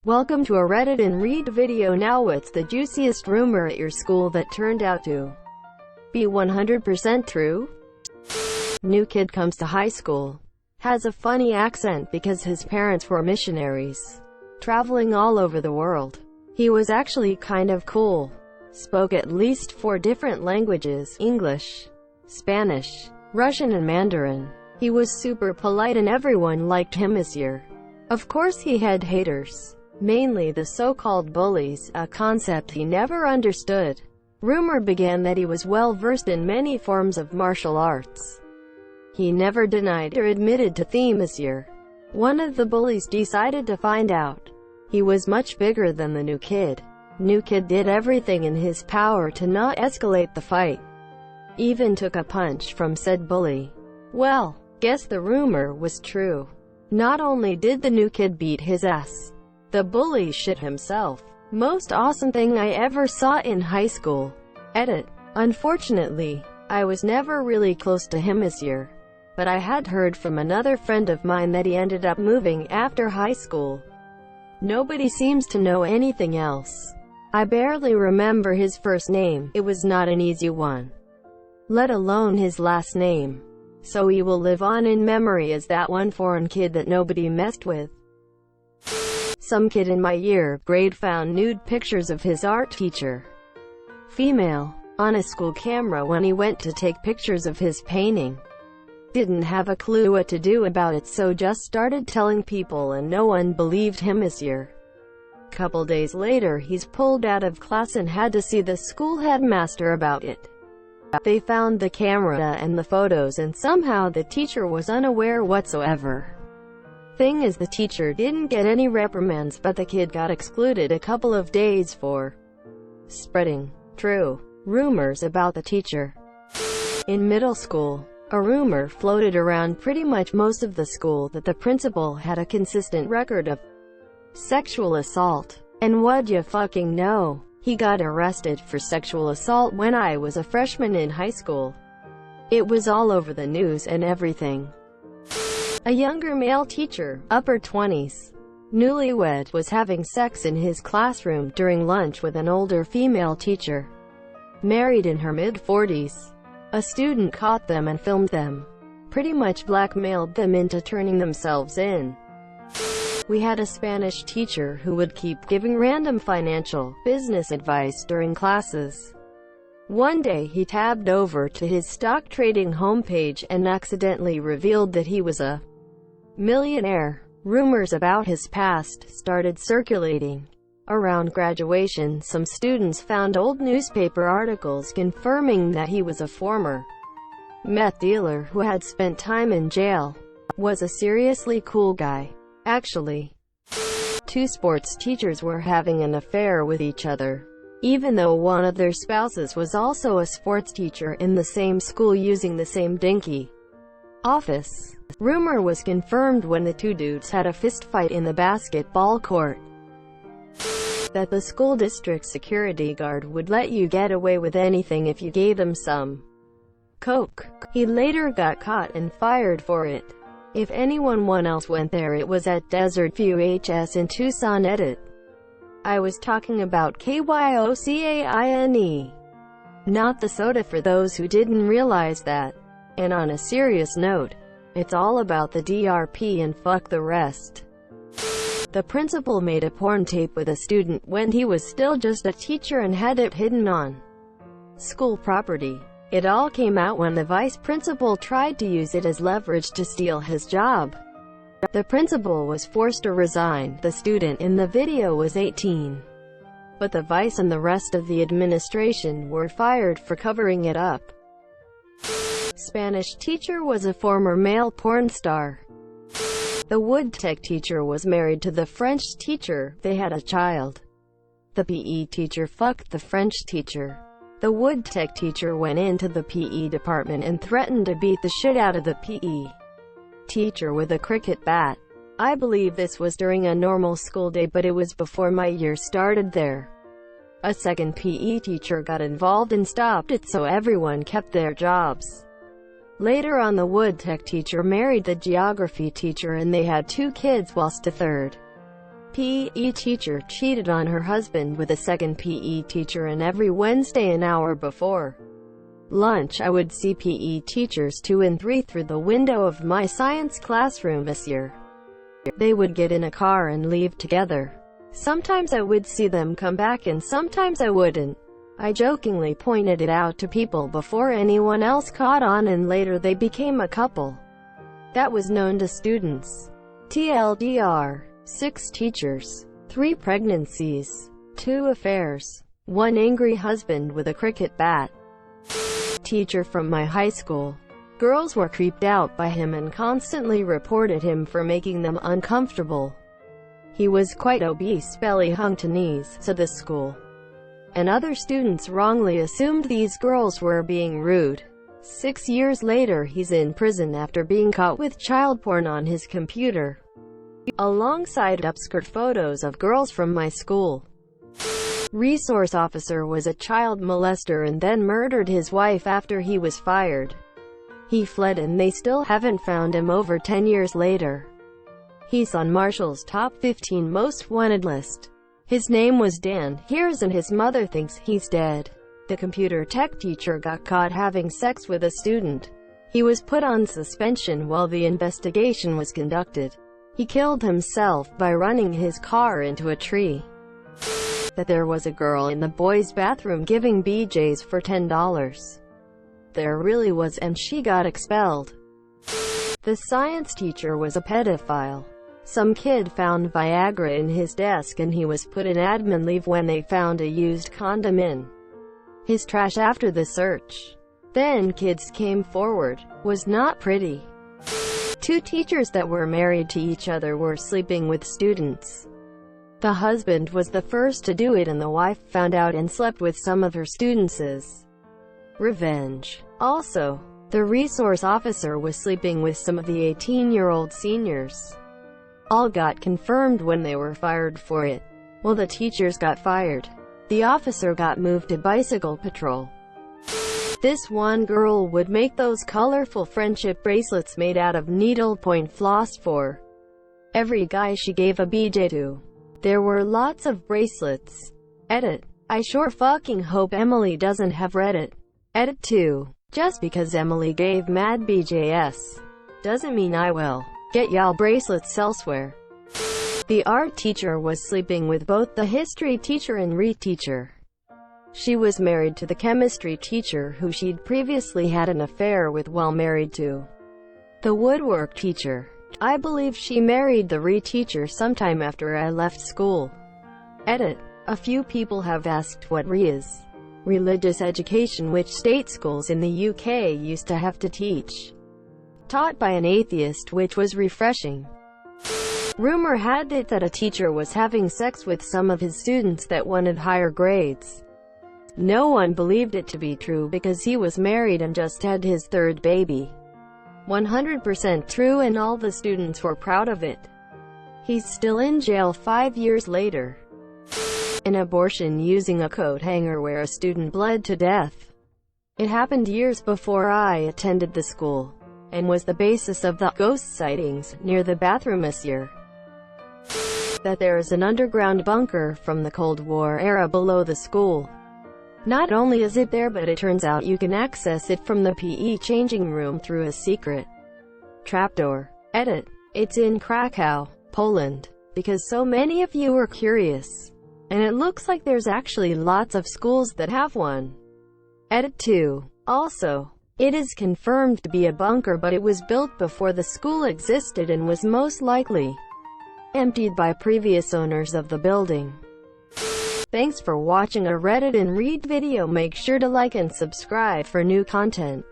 Welcome to a Reddit and Read video. Now, what's the juiciest rumor at your school that turned out to be 100% true? New kid comes to high school. Has a funny accent because his parents were missionaries, traveling all over the world. He was actually kind of cool. Spoke at least 4 different languages: English, Spanish, Russian and Mandarin. He was super polite and everyone liked him this year. Of course he had haters, mainly the so-called bullies, a concept he never understood. Rumor began that he was well versed in many forms of martial arts. He never denied or admitted to theme this year. One of the bullies decided to find out. He was much bigger than the new kid. New kid did everything in his power to not escalate the fight. Even took a punch from said bully. Well, guess the rumor was true. Not only did the new kid beat his ass, the bully shit himself. Most awesome thing I ever saw in high school. Edit. Unfortunately, I was never really close to him this year, but I had heard from another friend of mine that he ended up moving after high school. Nobody seems to know anything else. I barely remember his first name. It was not an easy one, let alone his last name. So he will live on in memory as that one foreign kid that nobody messed with. Some kid in my grade found nude pictures of his art teacher, female, on a school camera when he went to take pictures of his painting. Didn't have a clue what to do about it, so just started telling people and no one believed him this year. Couple days later he's pulled out of class and had to see the school headmaster about it. They found the camera and the photos and somehow the teacher was unaware whatsoever. Thing is, the teacher didn't get any reprimands, but the kid got excluded a couple of days for spreading true rumors about the teacher. In middle school, a rumor floated around pretty much most of the school that the principal had a consistent record of sexual assault. And what'd you fucking know? He got arrested for sexual assault when I was a freshman in high school. It was all over the news and everything. A younger male teacher, upper 20s, newlywed, was having sex in his classroom during lunch with an older female teacher, married in her mid-40s. A student caught them and filmed them. Pretty much blackmailed them into turning themselves in. We had a Spanish teacher who would keep giving random financial, business advice during classes. One day he tabbed over to his stock trading homepage and accidentally revealed that he was a millionaire. Rumors about his past started circulating. Around graduation, some students found old newspaper articles confirming that he was a former meth dealer who had spent time in jail. Was a seriously cool guy. Actually, 2 sports teachers were having an affair with each other, even though one of their spouses was also a sports teacher in the same school using the same dinky office. Rumor was confirmed when the 2 dudes had a fistfight in the basketball court, that the school district security guard would let you get away with anything if you gave them some coke. He later got caught and fired for it. If anyone else went there, it was at Desert View HS in Tucson. Edit. I was talking about KYOCAINE, not the soda, for those who didn't realize that. And on a serious note, it's all about the DRP and fuck the rest. The principal made a porn tape with a student when he was still just a teacher and had it hidden on school property. It all came out when the vice principal tried to use it as leverage to steal his job. The principal was forced to resign. The student in the video was 18, but the vice and the rest of the administration were fired for covering it up. Spanish teacher was a former male porn star. The wood tech teacher was married to the French teacher. They had a child. The PE teacher fucked the French teacher. The wood tech teacher went into the PE department and threatened to beat the shit out of the PE teacher with a cricket bat. I believe this was during a normal school day, but it was before my year started there. A second PE teacher got involved and stopped it, so everyone kept their jobs. Later on, the wood tech teacher married the geography teacher and they had 2 kids, whilst a third PE teacher cheated on her husband with a second PE teacher, and every Wednesday an hour before lunch I would see PE teachers 2 and 3 through the window of my science classroom this year. They would get in a car and leave together. Sometimes I would see them come back and sometimes I wouldn't. I jokingly pointed it out to people before anyone else caught on, and later they became a couple. That was known to students. TLDR: 6 teachers, 3 pregnancies, 2 affairs, 1 angry husband with a cricket bat. Teacher from my high school. Girls were creeped out by him and constantly reported him for making them uncomfortable. He was quite obese, belly hung to knees, so the school and other students wrongly assumed these girls were being rude. 6 years later he's in prison after being caught with child porn on his computer, alongside upskirt photos of girls from my school. Resource officer was a child molester and then murdered his wife after he was fired. He fled and they still haven't found him over 10 years later. He's on Marshall's top 15 most wanted list. His name was Dan Hears and his mother thinks he's dead. The computer tech teacher got caught having sex with a student. He was put on suspension while the investigation was conducted. He killed himself by running his car into a tree. That there was a girl in the boys' bathroom giving BJ's for $10. There really was, and she got expelled. The science teacher was a pedophile. Some kid found Viagra in his desk and he was put in admin leave when they found a used condom in his trash after the search. Then kids came forward. Was not pretty. 2 teachers that were married to each other were sleeping with students. The husband was the first to do it and the wife found out and slept with some of her students. Revenge. Also, the resource officer was sleeping with some of the 18-year-old seniors. All got confirmed when they were fired for it. Well, the teachers got fired. The officer got moved to bicycle patrol. This one girl would make those colorful friendship bracelets made out of needlepoint floss for every guy she gave a BJ to. There were lots of bracelets. Edit: I sure fucking hope Emily doesn't have Reddit. Edit 2. Just because Emily gave mad BJs doesn't mean I will get y'all bracelets elsewhere. The art teacher was sleeping with both the history teacher and read teacher. She was married to the chemistry teacher who she'd previously had an affair with while married to the woodwork teacher. I believe she married the read teacher sometime after I left school. Edit: a few people have asked what RE is. Religious education, which state schools in the UK used to have to teach. Taught by an atheist, which was refreshing. Rumor had it that a teacher was having sex with some of his students that wanted higher grades. No one believed it to be true because he was married and just had his 3rd baby. 100% true, and all the students were proud of it. He's still in jail 5 years later. An abortion using a coat hanger where a student bled to death. It happened years before I attended the school, and was the basis of the ghost sightings near the bathroom this year. That there is an underground bunker from the Cold War era below the school. Not only is it there, but it turns out you can access it from the PE changing room through a secret trapdoor. Edit: it's in Krakow, Poland, because so many of you are curious. And it looks like there's actually lots of schools that have one. Edit 2. Also, it is confirmed to be a bunker, but it was built before the school existed and was most likely emptied by previous owners of the building. Thanks for watching a Reddit and Read video. Make sure to like and subscribe for new content.